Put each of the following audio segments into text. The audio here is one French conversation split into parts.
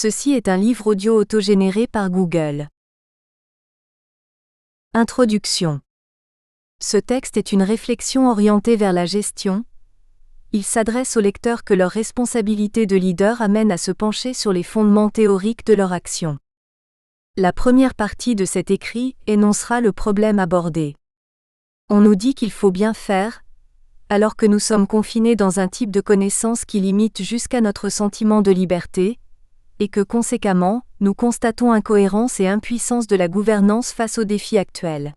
Ceci est un livre audio autogénéré par Google. Introduction. Ce texte est une réflexion orientée vers la gestion. Il s'adresse aux lecteurs que leur responsabilité de leader amène à se pencher sur les fondements théoriques de leur action. La première partie de cet écrit énoncera le problème abordé. On nous dit qu'il faut bien faire, alors que nous sommes confinés dans un type de connaissance qui limite jusqu'à notre sentiment de liberté, et que conséquemment, nous constatons incohérence et impuissance de la gouvernance face aux défis actuels.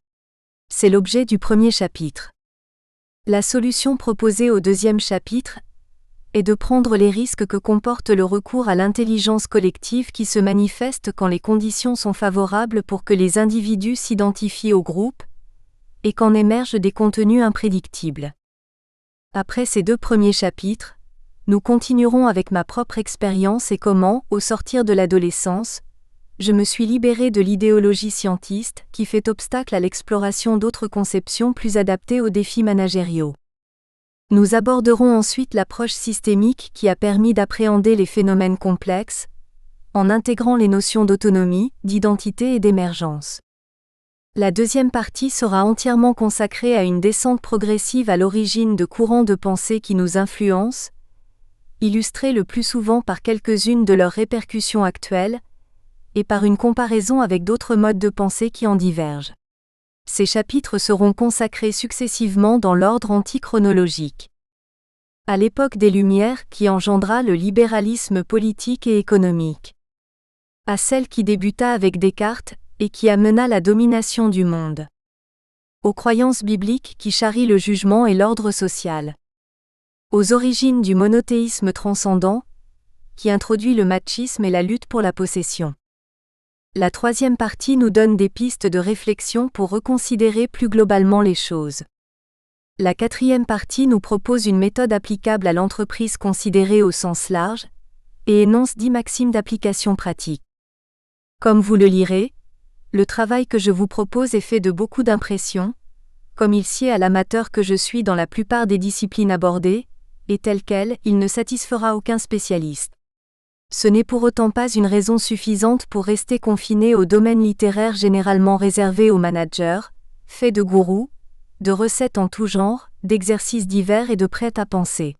C'est l'objet du premier chapitre. La solution proposée au deuxième chapitre est de prendre les risques que comporte le recours à l'intelligence collective qui se manifeste quand les conditions sont favorables pour que les individus s'identifient au groupe, et qu'en émergent des contenus imprédictibles. Après ces deux premiers chapitres, nous continuerons avec ma propre expérience et comment, au sortir de l'adolescence, je me suis libéré de l'idéologie scientiste qui fait obstacle à l'exploration d'autres conceptions plus adaptées aux défis managériaux. Nous aborderons ensuite l'approche systémique qui a permis d'appréhender les phénomènes complexes, en intégrant les notions d'autonomie, d'identité et d'émergence. La deuxième partie sera entièrement consacrée à une descente progressive à l'origine de courants de pensée qui nous influencent, illustrés le plus souvent par quelques-unes de leurs répercussions actuelles, et par une comparaison avec d'autres modes de pensée qui en divergent. Ces chapitres seront consacrés successivement dans l'ordre antichronologique. À l'époque des Lumières qui engendra le libéralisme politique et économique. À celle qui débuta avec Descartes, et qui amena la domination du monde. Aux croyances bibliques qui charrient le jugement et l'ordre social. Aux origines du monothéisme transcendant, qui introduit le machisme et la lutte pour la possession. La troisième partie nous donne des pistes de réflexion pour reconsidérer plus globalement les choses. La quatrième partie nous propose une méthode applicable à l'entreprise considérée au sens large, et énonce 10 maximes d'application pratique. Comme vous le lirez, le travail que je vous propose est fait de beaucoup d'impressions, comme il sied à l'amateur que je suis dans la plupart des disciplines abordées, et tel quel, il ne satisfera aucun spécialiste. Ce n'est pour autant pas une raison suffisante pour rester confiné au domaine littéraire généralement réservé aux managers, fait de gourous, de recettes en tout genre, d'exercices divers et de prêt-à-penser.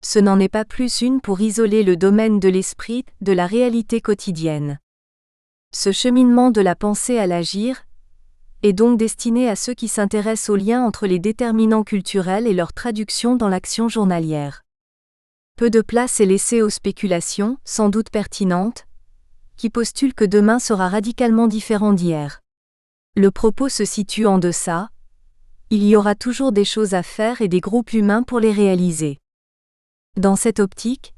Ce n'en est pas plus une pour isoler le domaine de l'esprit de la réalité quotidienne. Ce cheminement de la pensée à l'agir est donc destiné à ceux qui s'intéressent au lien entre les déterminants culturels et leur traduction dans l'action journalière. Peu de place est laissée aux spéculations, sans doute pertinentes, qui postulent que demain sera radicalement différent d'hier. Le propos se situe en deçà. Il y aura toujours des choses à faire et des groupes humains pour les réaliser. Dans cette optique,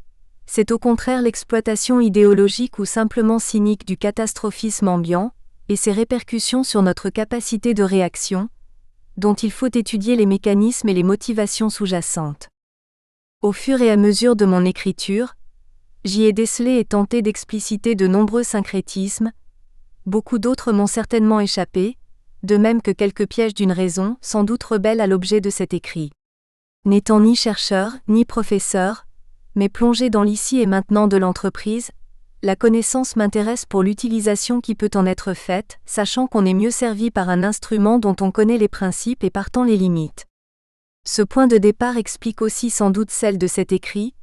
c'est au contraire l'exploitation idéologique ou simplement cynique du catastrophisme ambiant, et ses répercussions sur notre capacité de réaction, dont il faut étudier les mécanismes et les motivations sous-jacentes. Au fur et à mesure de mon écriture, j'y ai décelé et tenté d'expliciter de nombreux syncrétismes, beaucoup d'autres m'ont certainement échappé, de même que quelques pièges d'une raison, sans doute rebelles à l'objet de cet écrit. N'étant ni chercheur, ni professeur, mais plongé dans l'ici et maintenant de l'entreprise, la connaissance m'intéresse pour l'utilisation qui peut en être faite, sachant qu'on est mieux servi par un instrument dont on connaît les principes et partant les limites. Ce point de départ explique aussi sans doute celle de cet écrit,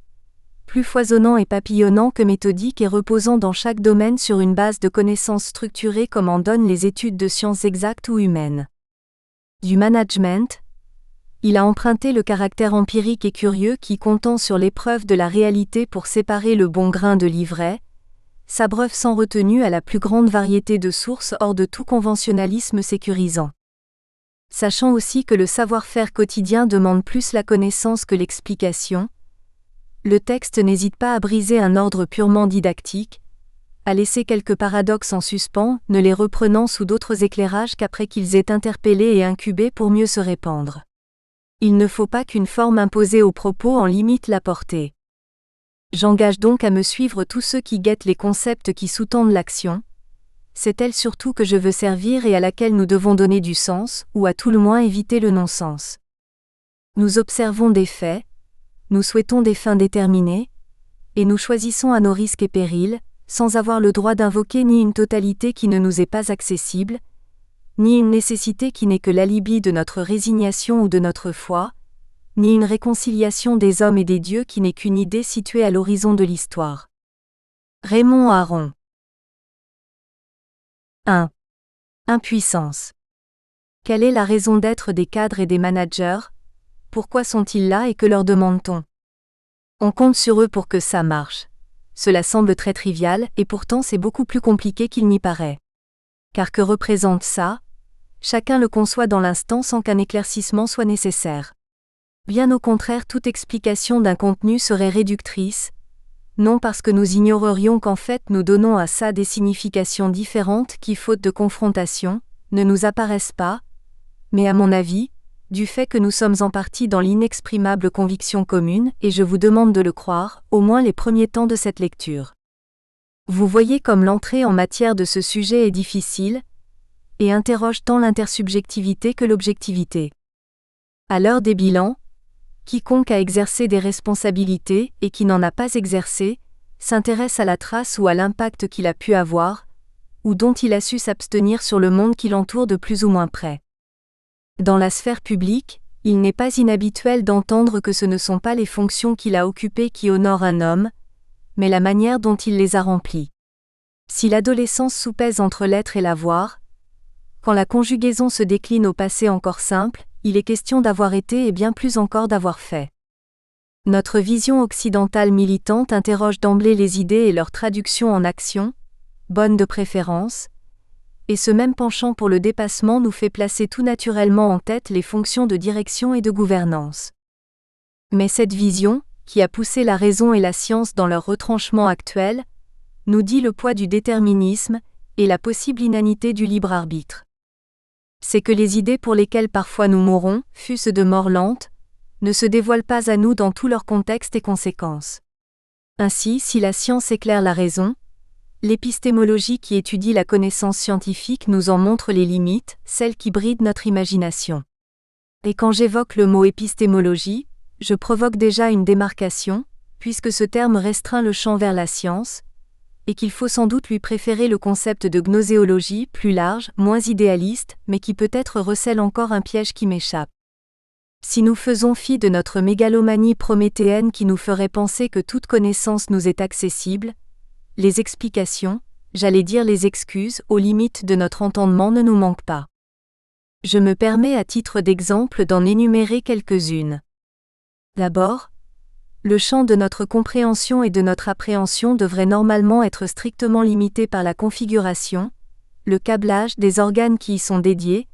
plus foisonnant et papillonnant que méthodique et reposant dans chaque domaine sur une base de connaissances structurées comme en donnent les études de sciences exactes ou humaines. Du management, il a emprunté le caractère empirique et curieux qui comptant sur l'épreuve de la réalité pour séparer le bon grain de l'ivraie, s'abreuve sans retenue à la plus grande variété de sources hors de tout conventionnalisme sécurisant. Sachant aussi que le savoir-faire quotidien demande plus la connaissance que l'explication, le texte n'hésite pas à briser un ordre purement didactique, à laisser quelques paradoxes en suspens, ne les reprenant sous d'autres éclairages qu'après qu'ils aient interpellé et incubé pour mieux se répandre. Il ne faut pas qu'une forme imposée au propos en limite la portée. J'engage donc à me suivre tous ceux qui guettent les concepts qui sous-tendent l'action. C'est elle surtout que je veux servir et à laquelle nous devons donner du sens, ou à tout le moins éviter le non-sens. Nous observons des faits, nous souhaitons des fins déterminées, et nous choisissons à nos risques et périls, sans avoir le droit d'invoquer ni une totalité qui ne nous est pas accessible, ni une nécessité qui n'est que l'alibi de notre résignation ou de notre foi, ni une réconciliation des hommes et des dieux qui n'est qu'une idée située à l'horizon de l'histoire. Raymond Aron. 1. Impuissance. Quelle est la raison d'être des cadres et des managers? Pourquoi sont-ils là et que leur demande-t-on? On compte sur eux pour que ça marche. Cela semble très trivial et pourtant c'est beaucoup plus compliqué qu'il n'y paraît. Car que représente ça? Chacun le conçoit dans l'instant sans qu'un éclaircissement soit nécessaire. Bien au contraire, toute explication d'un contenu serait réductrice, non parce que nous ignorerions qu'en fait nous donnons à ça des significations différentes qui, faute de confrontation, ne nous apparaissent pas, mais à mon avis, du fait que nous sommes en partie dans l'inexprimable conviction commune, et je vous demande de le croire, au moins les premiers temps de cette lecture. Vous voyez comme l'entrée en matière de ce sujet est difficile, et interroge tant l'intersubjectivité que l'objectivité. À l'heure des bilans, quiconque a exercé des responsabilités et qui n'en a pas exercé, s'intéresse à la trace ou à l'impact qu'il a pu avoir, ou dont il a su s'abstenir sur le monde qui l'entoure de plus ou moins près. Dans la sphère publique, il n'est pas inhabituel d'entendre que ce ne sont pas les fonctions qu'il a occupées qui honorent un homme, mais la manière dont il les a remplies. Si l'adolescence soupèse entre l'être et l'avoir, quand la conjugaison se décline au passé encore simple, il est question d'avoir été et bien plus encore d'avoir fait. Notre vision occidentale militante interroge d'emblée les idées et leur traduction en action, bonne de préférence, et ce même penchant pour le dépassement nous fait placer tout naturellement en tête les fonctions de direction et de gouvernance. Mais cette vision, qui a poussé la raison et la science dans leur retranchement actuel, nous dit le poids du déterminisme et la possible inanité du libre arbitre. C'est que les idées pour lesquelles parfois nous mourons, fût-ce de mort lente, ne se dévoilent pas à nous dans tout leur contexte et conséquences. Ainsi, si la science éclaire la raison, l'épistémologie qui étudie la connaissance scientifique nous en montre les limites, celles qui brident notre imagination. Et quand j'évoque le mot épistémologie, je provoque déjà une démarcation, puisque ce terme restreint le champ vers la science, et qu'il faut sans doute lui préférer le concept de gnoséologie, plus large, moins idéaliste, mais qui peut-être recèle encore un piège qui m'échappe. Si nous faisons fi de notre mégalomanie prométhéenne qui nous ferait penser que toute connaissance nous est accessible, les explications, j'allais dire les excuses, aux limites de notre entendement ne nous manquent pas. Je me permets à titre d'exemple d'en énumérer quelques-unes. D'abord, le champ de notre compréhension et de notre appréhension devrait normalement être strictement limité par la configuration, le câblage des organes qui y sont dédiés,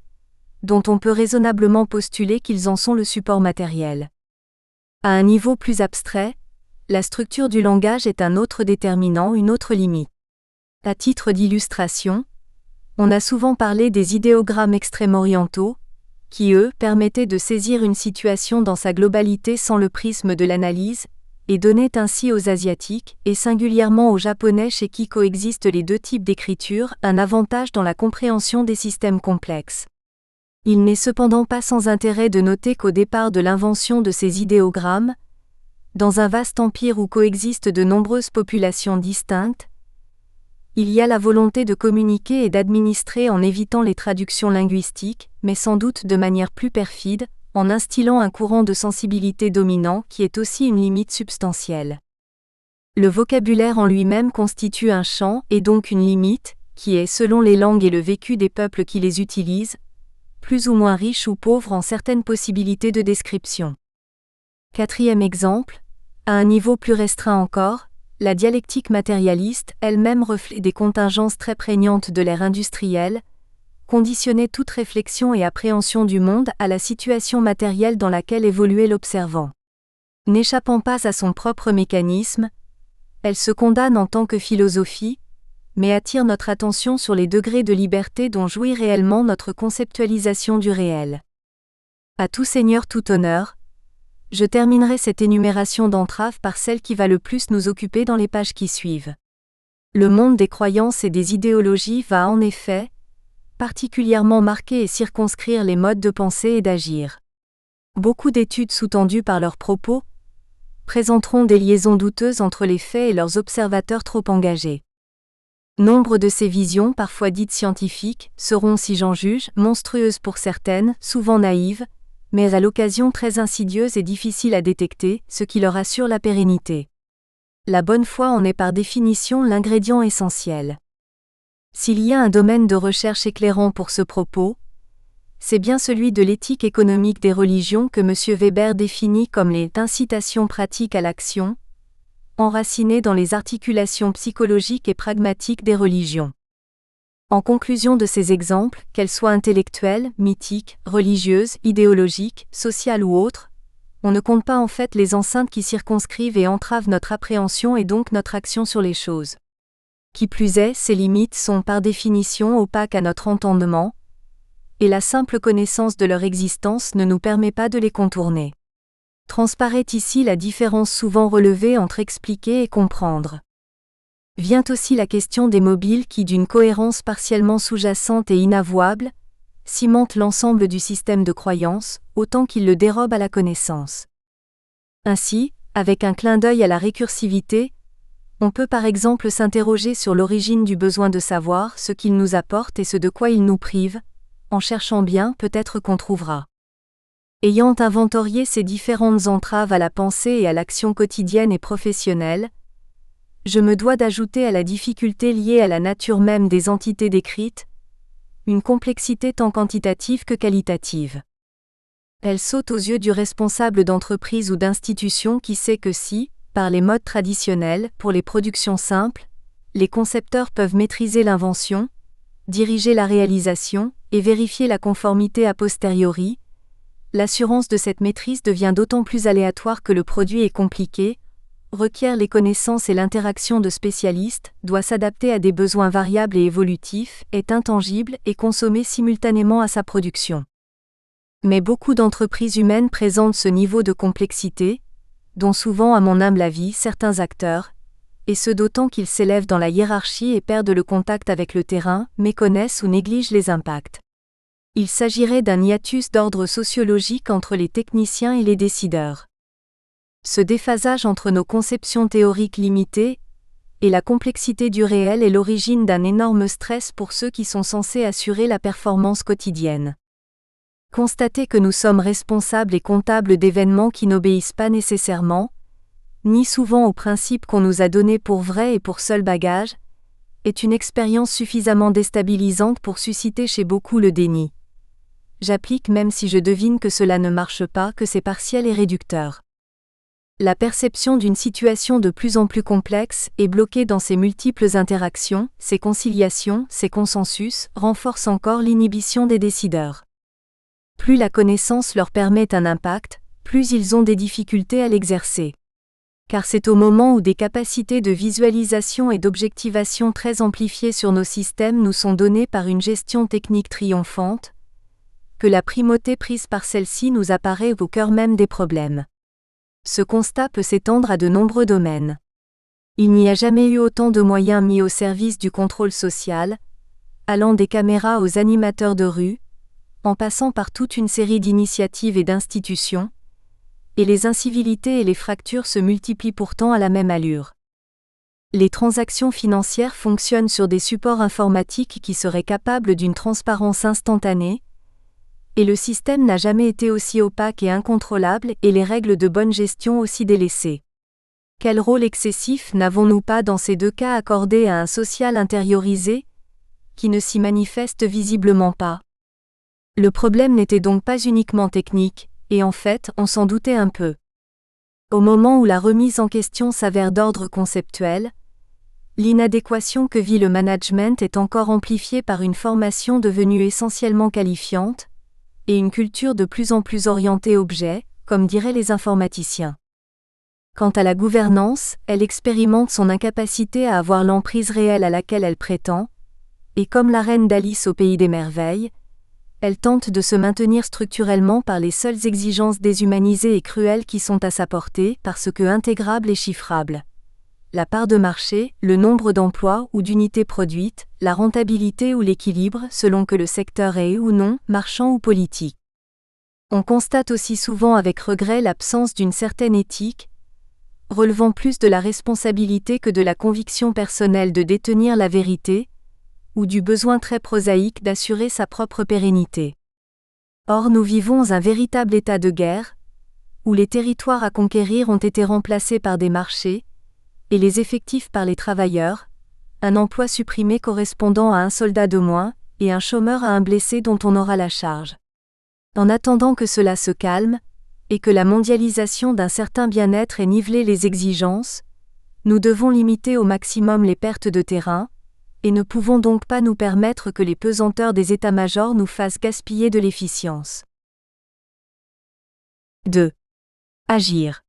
dont on peut raisonnablement postuler qu'ils en sont le support matériel. À un niveau plus abstrait, la structure du langage est un autre déterminant, une autre limite. À titre d'illustration, on a souvent parlé des idéogrammes extrême-orientaux, qui eux permettaient de saisir une situation dans sa globalité sans le prisme de l'analyse, et donnaient ainsi aux Asiatiques, et singulièrement aux Japonais chez qui coexistent les deux types d'écriture, un avantage dans la compréhension des systèmes complexes. Il n'est cependant pas sans intérêt de noter qu'au départ de l'invention de ces idéogrammes, dans un vaste empire où coexistent de nombreuses populations distinctes, il y a la volonté de communiquer et d'administrer en évitant les traductions linguistiques, mais sans doute de manière plus perfide, en instillant un courant de sensibilité dominant qui est aussi une limite substantielle. Le vocabulaire en lui-même constitue un champ et donc une limite, qui est, selon les langues et le vécu des peuples qui les utilisent, plus ou moins riche ou pauvre en certaines possibilités de description. Quatrième exemple, à un niveau plus restreint encore, la dialectique matérialiste, elle-même reflet des contingences très prégnantes de l'ère industrielle, conditionnait toute réflexion et appréhension du monde à la situation matérielle dans laquelle évoluait l'observant. N'échappant pas à son propre mécanisme, elle se condamne en tant que philosophie, mais attire notre attention sur les degrés de liberté dont jouit réellement notre conceptualisation du réel. À tout seigneur tout honneur, je terminerai cette énumération d'entraves par celle qui va le plus nous occuper dans les pages qui suivent. Le monde des croyances et des idéologies va en effet, particulièrement marquer et circonscrire les modes de pensée et d'agir. Beaucoup d'études sous-tendues par leurs propos présenteront des liaisons douteuses entre les faits et leurs observateurs trop engagés. Nombre de ces visions, parfois dites scientifiques, seront, si j'en juge, monstrueuses pour certaines, souvent naïves, mais à l'occasion très insidieuses et difficiles à détecter, ce qui leur assure la pérennité. La bonne foi en est par définition l'ingrédient essentiel. S'il y a un domaine de recherche éclairant pour ce propos, c'est bien celui de l'éthique économique des religions que M. Weber définit comme les incitations pratiques à l'action, enracinées dans les articulations psychologiques et pragmatiques des religions. En conclusion de ces exemples, qu'elles soient intellectuelles, mythiques, religieuses, idéologiques, sociales ou autres, on ne compte pas en fait les enceintes qui circonscrivent et entravent notre appréhension et donc notre action sur les choses. Qui plus est, ces limites sont par définition opaques à notre entendement, et la simple connaissance de leur existence ne nous permet pas de les contourner. Transparaît ici la différence souvent relevée entre expliquer et comprendre. Vient aussi la question des mobiles qui, d'une cohérence partiellement sous-jacente et inavouable, cimentent l'ensemble du système de croyance, autant qu'il le dérobe à la connaissance. Ainsi, avec un clin d'œil à la récursivité, on peut par exemple s'interroger sur l'origine du besoin de savoir ce qu'il nous apporte et ce de quoi il nous prive. En cherchant bien, peut-être qu'on trouvera. Ayant inventorié ces différentes entraves à la pensée et à l'action quotidienne et professionnelle, je me dois d'ajouter à la difficulté liée à la nature même des entités décrites, une complexité tant quantitative que qualitative. Elle saute aux yeux du responsable d'entreprise ou d'institution qui sait que si, par les modes traditionnels, pour les productions simples, les concepteurs peuvent maîtriser l'invention, diriger la réalisation et vérifier la conformité a posteriori, l'assurance de cette maîtrise devient d'autant plus aléatoire que le produit est compliqué, requiert les connaissances et l'interaction de spécialistes, doit s'adapter à des besoins variables et évolutifs, est intangible et consommé simultanément à sa production. Mais beaucoup d'entreprises humaines présentent ce niveau de complexité, dont souvent à mon humble avis certains acteurs, et ce d'autant qu'ils s'élèvent dans la hiérarchie et perdent le contact avec le terrain, méconnaissent ou négligent les impacts. Il s'agirait d'un hiatus d'ordre sociologique entre les techniciens et les décideurs. Ce déphasage entre nos conceptions théoriques limitées et la complexité du réel est l'origine d'un énorme stress pour ceux qui sont censés assurer la performance quotidienne. Constater que nous sommes responsables et comptables d'événements qui n'obéissent pas nécessairement, ni souvent aux principes qu'on nous a donnés pour vrais et pour seul bagage, est une expérience suffisamment déstabilisante pour susciter chez beaucoup le déni. J'applique même si je devine que cela ne marche pas, que c'est partiel et réducteur. La perception d'une situation de plus en plus complexe et bloquée dans ses multiples interactions, ses conciliations, ses consensus, renforce encore l'inhibition des décideurs. Plus la connaissance leur permet un impact, plus ils ont des difficultés à l'exercer. Car c'est au moment où des capacités de visualisation et d'objectivation très amplifiées sur nos systèmes nous sont données par une gestion technique triomphante, que la primauté prise par celle-ci nous apparaît au cœur même des problèmes. Ce constat peut s'étendre à de nombreux domaines. Il n'y a jamais eu autant de moyens mis au service du contrôle social, allant des caméras aux animateurs de rue, en passant par toute une série d'initiatives et d'institutions, et les incivilités et les fractures se multiplient pourtant à la même allure. Les transactions financières fonctionnent sur des supports informatiques qui seraient capables d'une transparence instantanée, et le système n'a jamais été aussi opaque et incontrôlable et les règles de bonne gestion aussi délaissées. Quel rôle excessif n'avons-nous pas dans ces deux cas accordé à un social intériorisé, qui ne s'y manifeste visiblement pas? Le problème n'était donc pas uniquement technique, et en fait, on s'en doutait un peu. Au moment où la remise en question s'avère d'ordre conceptuel, l'inadéquation que vit le management est encore amplifiée par une formation devenue essentiellement qualifiante, et une culture de plus en plus orientée objet, comme diraient les informaticiens. Quant à la gouvernance, elle expérimente son incapacité à avoir l'emprise réelle à laquelle elle prétend, et comme la reine d'Alice au pays des merveilles, elle tente de se maintenir structurellement par les seules exigences déshumanisées et cruelles qui sont à sa portée, parce que intégrables et chiffrables. La part de marché, le nombre d'emplois ou d'unités produites, la rentabilité ou l'équilibre selon que le secteur est ou non marchand ou politique. On constate aussi souvent avec regret l'absence d'une certaine éthique, relevant plus de la responsabilité que de la conviction personnelle de détenir la vérité, ou du besoin très prosaïque d'assurer sa propre pérennité. Or nous vivons un véritable état de guerre, où les territoires à conquérir ont été remplacés par des marchés, et les effectifs par les travailleurs, un emploi supprimé correspondant à un soldat de moins, et un chômeur à un blessé dont on aura la charge. En attendant que cela se calme, et que la mondialisation d'un certain bien-être ait nivelé les exigences, nous devons limiter au maximum les pertes de terrain, et ne pouvons donc pas nous permettre que les pesanteurs des états-majors nous fassent gaspiller de l'efficience. 2. Agir.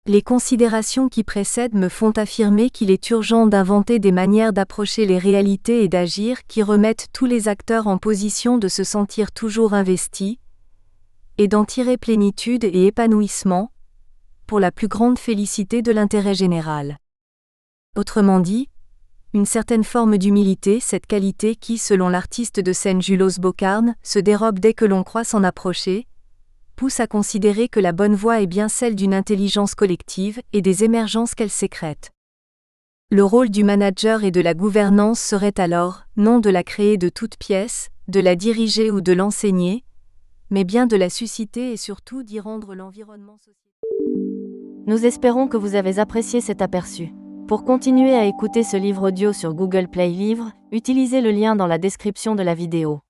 Les considérations qui précèdent me font affirmer qu'il est urgent d'inventer des manières d'approcher les réalités et d'agir qui remettent tous les acteurs en position de se sentir toujours investis, et d'en tirer plénitude et épanouissement, pour la plus grande félicité de l'intérêt général. Autrement dit, une certaine forme d'humilité, cette qualité qui, selon l'artiste de scène Julos Bocarn, se dérobe dès que l'on croit s'en approcher, pousse à considérer que la bonne voie est bien celle d'une intelligence collective et des émergences qu'elle sécrète. Le rôle du manager et de la gouvernance serait alors, non de la créer de toutes pièces, de la diriger ou de l'enseigner, mais bien de la susciter et surtout d'y rendre l'environnement social. Nous espérons que vous avez apprécié cet aperçu. Pour continuer à écouter ce livre audio sur Google Play Livres, utilisez le lien dans la description de la vidéo.